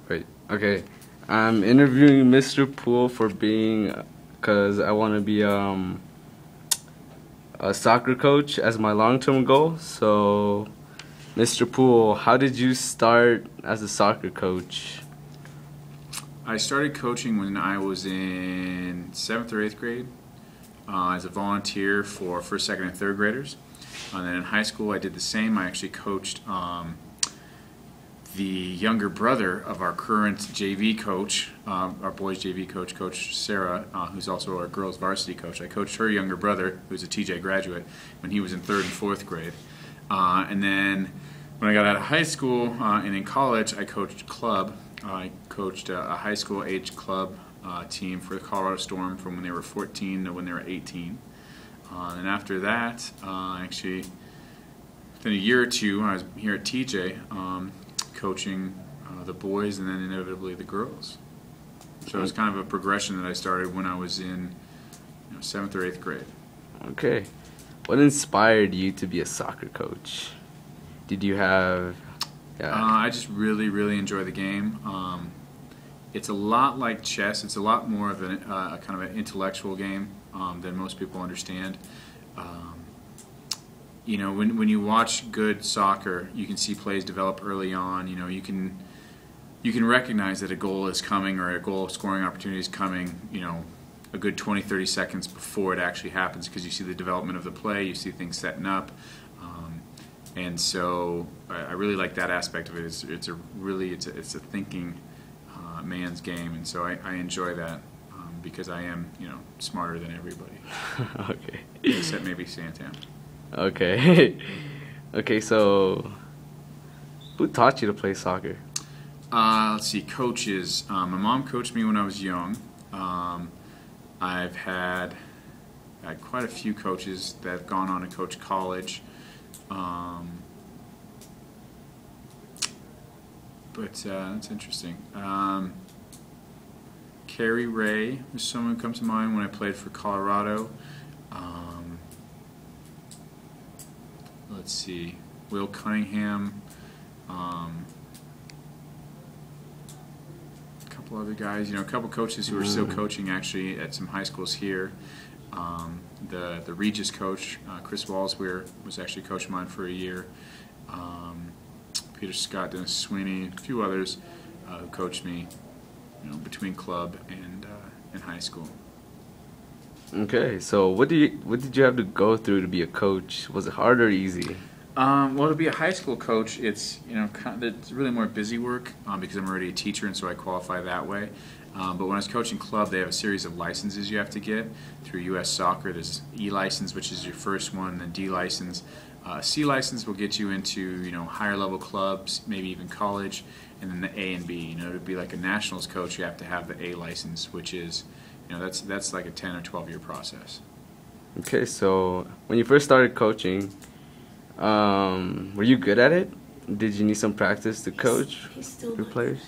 Wait, okay. I'm interviewing Mr. Poole because I want to be a soccer coach as my long-term goal. So, Mr. Poole, how did you start as a soccer coach? I started coaching when I was in 7th or 8th grade as a volunteer for first, second, and third graders. And then in high school I did the same. I actually coached the younger brother of our current JV coach, our boys JV coach, Coach Sarah, who's also our girls varsity coach. I coached her younger brother, who's a TJ graduate, when he was in 3rd and 4th grade. And then when I got out of high school and in college, I coached club. I coached a high school age club team for the Colorado Storm from when they were 14 to when they were 18. And after that, actually, within a year or two, I was here at TJ coaching the boys and then inevitably the girls. So it was kind of a progression that I started when I was in 7th or 8th grade. Okay. What inspired you to be a soccer coach? Did you have... I just really, really enjoy the game. It's a lot like chess. It's a lot more of a kind of an intellectual game than most people understand. When you watch good soccer, you can see plays develop early on. You can recognize that a goal is coming or a goal scoring opportunity is coming. A good 20-30 seconds before it actually happens, because you see the development of the play, you see things setting up. And so I really like that aspect of it. It's a thinking man's game, and so I enjoy that because I am smarter than everybody. Okay. Except maybe Santan. Okay. Okay. So, who taught you to play soccer? Let's see. Coaches. My mom coached me when I was young. I've had quite a few coaches that have gone on to coach college. But that's interesting. Carrie Ray was someone who comes to mind when I played for Colorado. Let's see, Will Cunningham. A couple other guys. A couple coaches who are still coaching actually at some high schools here. The Regis coach, Chris Walsweir, was actually a coach of mine for a year. Peter Scott, Dennis Sweeney, a few others who coached me, between club and high school. Okay, so what did you have to go through to be a coach? Was it hard or easy? Well, to be a high school coach, it's it's really more busy work because I'm already a teacher, and so I qualify that way. But when I was coaching club, they have a series of licenses you have to get through U.S. Soccer. There's E license, which is your first one, then D license. C license will get you into higher level clubs, maybe even college, and then the A and B. To be like a nationals coach, you have to have the A license, which is that's like a 10 or 12-year process. Okay, so when you first started coaching, were you good at it? Did you need some practice to coach your players?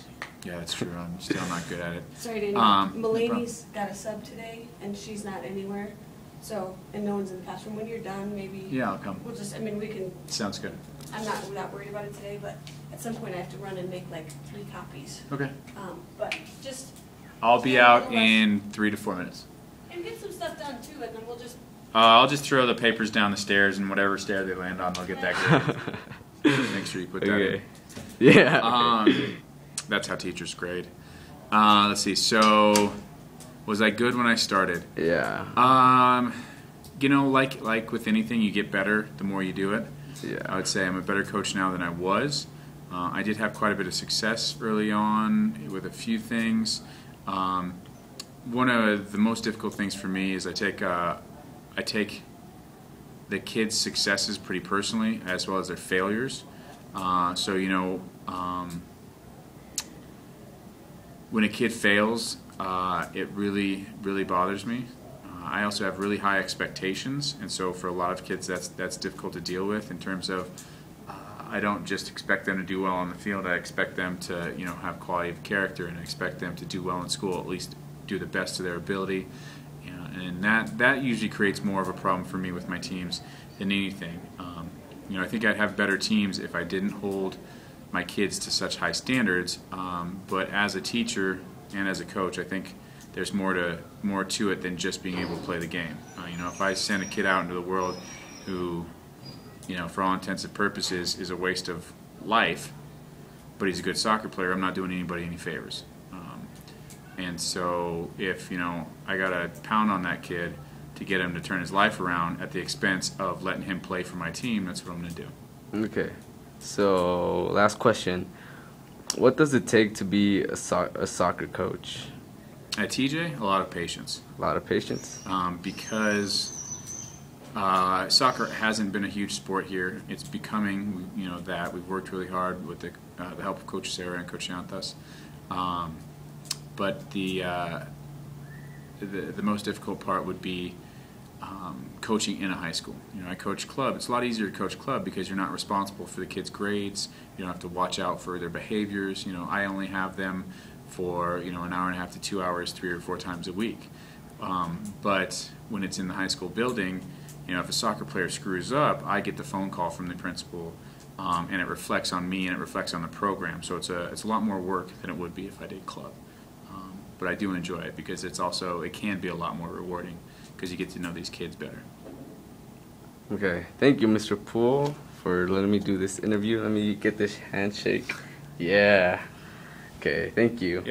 Yeah, that's true. I'm still not good at it. Sorry to interrupt. Mulaney's got a sub today, and she's not anywhere. So, and no one's in the classroom. When you're done, maybe... Yeah, I'll come. We'll just, we can... Sounds good. I'm not worried about it today, but at some point I have to run and make like 3 copies. Okay. But just... I'll be out in 3 to 4 minutes. And get some stuff done too, and then we'll just... I'll just throw the papers down the stairs, and whatever stair they land on, they'll get that graded. Make sure you put that in. Yeah. That's how teachers grade. Let's see. So, was I good when I started? Yeah. Like with anything, you get better the more you do it. Yeah. I would say I'm a better coach now than I was. I did have quite a bit of success early on with a few things. One of the most difficult things for me is I take the kids' successes pretty personally, as well as their failures. When a kid fails, it really, really bothers me. I also have really high expectations, and so for a lot of kids, that's difficult to deal with. In terms of, I don't just expect them to do well on the field. I expect them to, have quality of character, and I expect them to do well in school, at least do the best of their ability. And that usually creates more of a problem for me with my teams than anything. I think I'd have better teams if I didn't hold my kids to such high standards. But as a teacher and as a coach, I think there's more to it than just being able to play the game. If I send a kid out into the world who, for all intents and purposes, is a waste of life, but he's a good soccer player, I'm not doing anybody any favors. And so if, I got to pound on that kid to get him to turn his life around at the expense of letting him play for my team, that's what I'm going to do. Okay. So, last question. What does it take to be a soccer coach? At TJ, a lot of patience. A lot of patience? Because soccer hasn't been a huge sport here. It's becoming, that. We've worked really hard with the help of Coach Sarah and Coach Yantas. But the most difficult part would be coaching in a high school. I coach club. It's a lot easier to coach club because you're not responsible for the kids' grades. You don't have to watch out for their behaviors. I only have them for an hour and a half to 2 hours 3 or 4 times a week. But when it's in the high school building, if a soccer player screws up, I get the phone call from the principal, and it reflects on me and it reflects on the program. So it's a lot more work than it would be if I did club. But I do enjoy it because it can be a lot more rewarding because you get to know these kids better. Okay. Thank you, Mr. Poole, for letting me do this interview. Let me get this handshake. Yeah. Okay. Thank you. Yeah.